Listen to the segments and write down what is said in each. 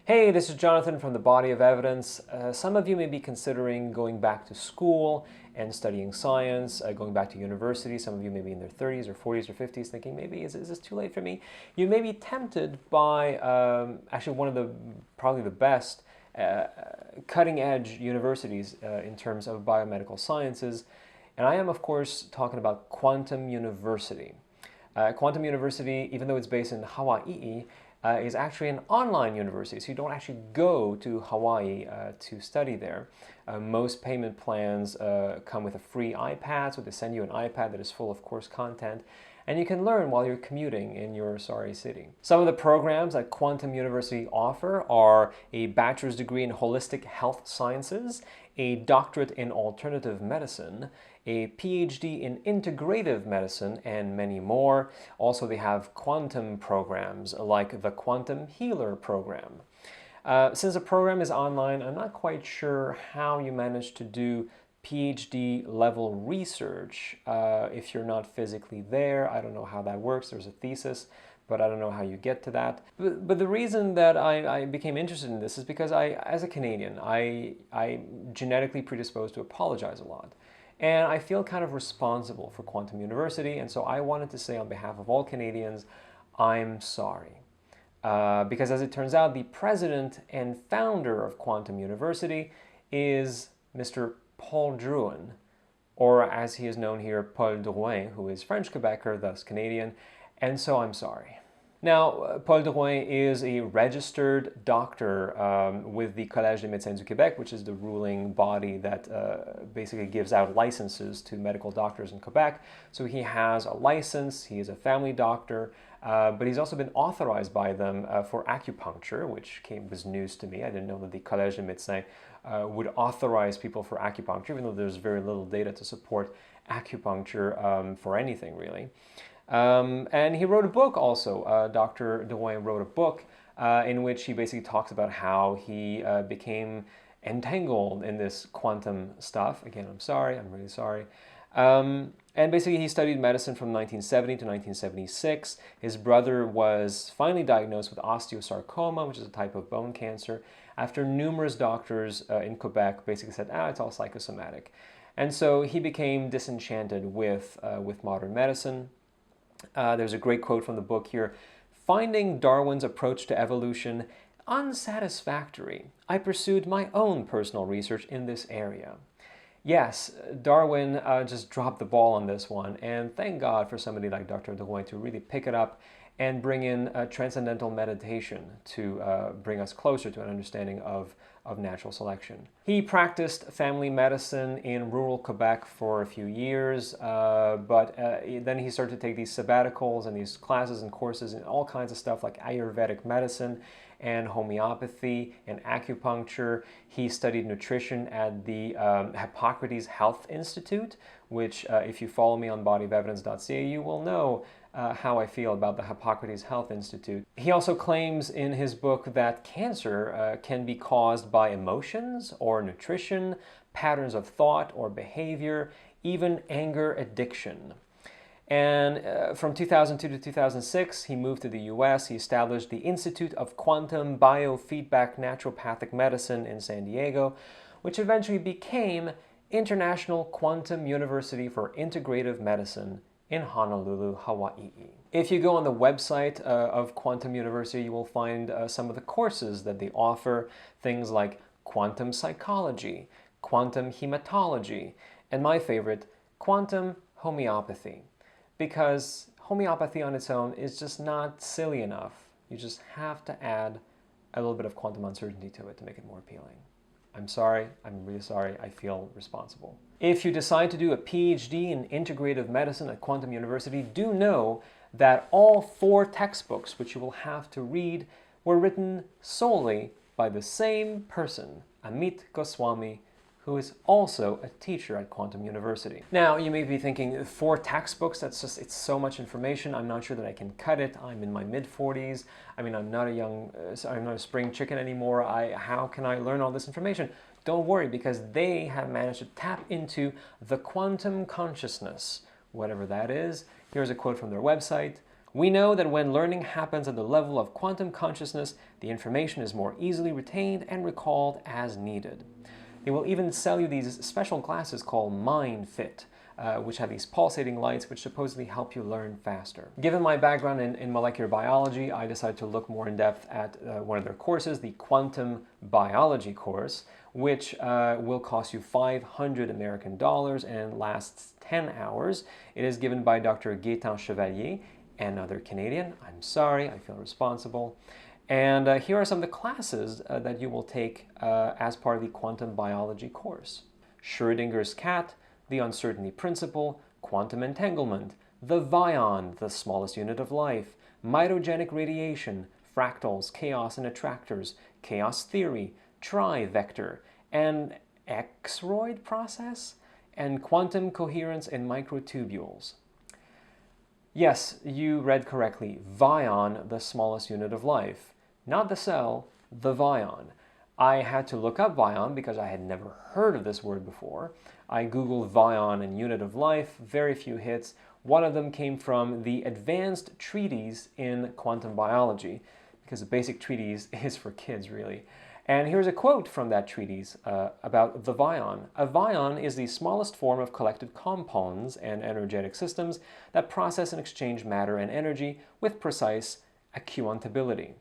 Hey, this is Jonathan from the Body of Evidence. Some of you may be considering going back to school and studying science, going back to university. Some of you may be in their 30s or 40s or 50s thinking, maybe, is this too late for me? You may be tempted by actually one of the, probably the best cutting edge universities in terms of biomedical sciences. And I am, of course, talking about Quantum University. Quantum University, even though it's based in Hawaii, is actually an online university, so you don't actually go to Hawaii to study there. Most payment plans come with a free iPad, so they send you an iPad that is full of course content, and you can learn while you're commuting in your sorry city. Some of the programs that Quantum University offer are a bachelor's degree in holistic health sciences, a doctorate in alternative medicine, a PhD in integrative medicine, and many more. Also, they have quantum programs like the Quantum Healer program. Since the program is online, I'm not quite sure how you manage to do PhD level research if you're not physically there. I don't know how that works. There's a thesis, but I don't know how you get to that. But the reason that I became interested in this is because as a Canadian, I'm genetically predisposed to apologize a lot. And I feel kind of responsible for Quantum University, and so I wanted to say on behalf of all Canadians, I'm sorry. Because as it turns out, the president and founder of Quantum University is Mr. Paul Drouin, or as he is known here, Paul Drouin, who is French Quebecer, thus Canadian, and so I'm sorry. Now, Paul Drouin is a registered doctor with the Collège des Médecins du Québec, which is the ruling body that basically gives out licenses to medical doctors in Quebec. So he has a license, he is a family doctor, but he's also been authorized by them for acupuncture, which was news to me. I didn't know that the Collège des Médecins would authorize people for acupuncture, even though there's very little data to support acupuncture for anything, really. And he wrote a book also. Dr. Drouin wrote a book in which he basically talks about how he became entangled in this quantum stuff. Again, I'm sorry, I'm really sorry. And basically he studied medicine from 1970 to 1976. His brother was finally diagnosed with osteosarcoma, which is a type of bone cancer, after numerous doctors in Quebec basically said, it's all psychosomatic. And so he became disenchanted with modern medicine. There's a great quote from the book here. Finding Darwin's approach to evolution unsatisfactory, I pursued my own personal research in this area. Yes, Darwin just dropped the ball on this one, and thank God for somebody like Dr. Drouin to really pick it up and bring in transcendental meditation to bring us closer to an understanding of natural selection. He practiced family medicine in rural Quebec for a few years, but then he started to take these sabbaticals and these classes and courses in all kinds of stuff like Ayurvedic medicine and homeopathy and acupuncture. He studied nutrition at the Hippocrates Health Institute, which if you follow me on bodyofelvidence.ca, you will know how I feel about the Hippocrates Health Institute. He also claims in his book that cancer can be caused by emotions or nutrition, patterns of thought or behavior, even anger addiction. And from 2002 to 2006, he moved to the US. He established the Institute of Quantum Biofeedback Naturopathic Medicine in San Diego, which eventually became International Quantum University for Integrative Medicine in Honolulu, Hawaii. If you go on the website of Quantum University, you will find some of the courses that they offer, things like quantum psychology, quantum hematology, and my favorite, quantum homeopathy. Because homeopathy on its own is just not silly enough. You just have to add a little bit of quantum uncertainty to it to make it more appealing. I'm sorry, I'm really sorry, I feel responsible. If you decide to do a PhD in integrative medicine at Quantum University, do know that all 4 textbooks which you will have to read were written solely by the same person, Amit Goswami, who is also a teacher at Quantum University. Now, you may be thinking, 4 textbooks, it's so much information, I'm not sure that I can cut it, I'm in my mid-40s, I mean, I'm not a spring chicken anymore, how can I learn all this information? Don't worry, because they have managed to tap into the quantum consciousness, whatever that is. Here's a quote from their website. We know that when learning happens at the level of quantum consciousness, the information is more easily retained and recalled as needed. They will even sell you these special glasses called MindFit, which have these pulsating lights which supposedly help you learn faster. Given my background in molecular biology, I decided to look more in depth at one of their courses, the Quantum Biology course, which will cost you $500 American and lasts 10 hours. It is given by Dr. Gaetan Chevalier, another Canadian. I'm sorry, I feel responsible. And here are some of the classes that you will take as part of the Quantum Biology course. Schrödinger's cat, the uncertainty principle, quantum entanglement, the Vion, the smallest unit of life, mitogenic radiation, fractals, chaos and attractors, chaos theory, trivector, and X-roid process, and quantum coherence in microtubules. Yes, you read correctly. Vion, the smallest unit of life. Not the cell, the Vion. I had to look up Vion because I had never heard of this word before. I googled Vion and unit of life, very few hits. One of them came from the Advanced Treatise in Quantum Biology, because the basic treatise is for kids, really. And here's a quote from that treatise about the Vion. A Vion is the smallest form of collected compounds and energetic systems that process and exchange matter and energy with precise accountability.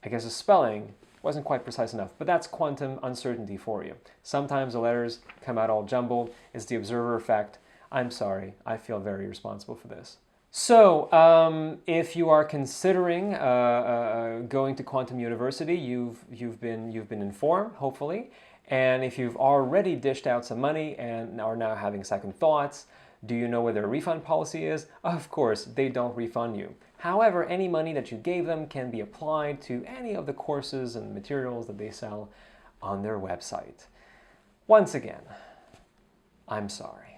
I guess the spelling wasn't quite precise enough, but that's quantum uncertainty for you. Sometimes the letters come out all jumbled. It's the observer effect. I'm sorry, I feel very responsible for this. So, if you are considering going to Quantum University, you've been informed, hopefully, and if you've already dished out some money and are now having second thoughts, do you know where their refund policy is? Of course, they don't refund you. However, any money that you gave them can be applied to any of the courses and materials that they sell on their website. Once again, I'm sorry.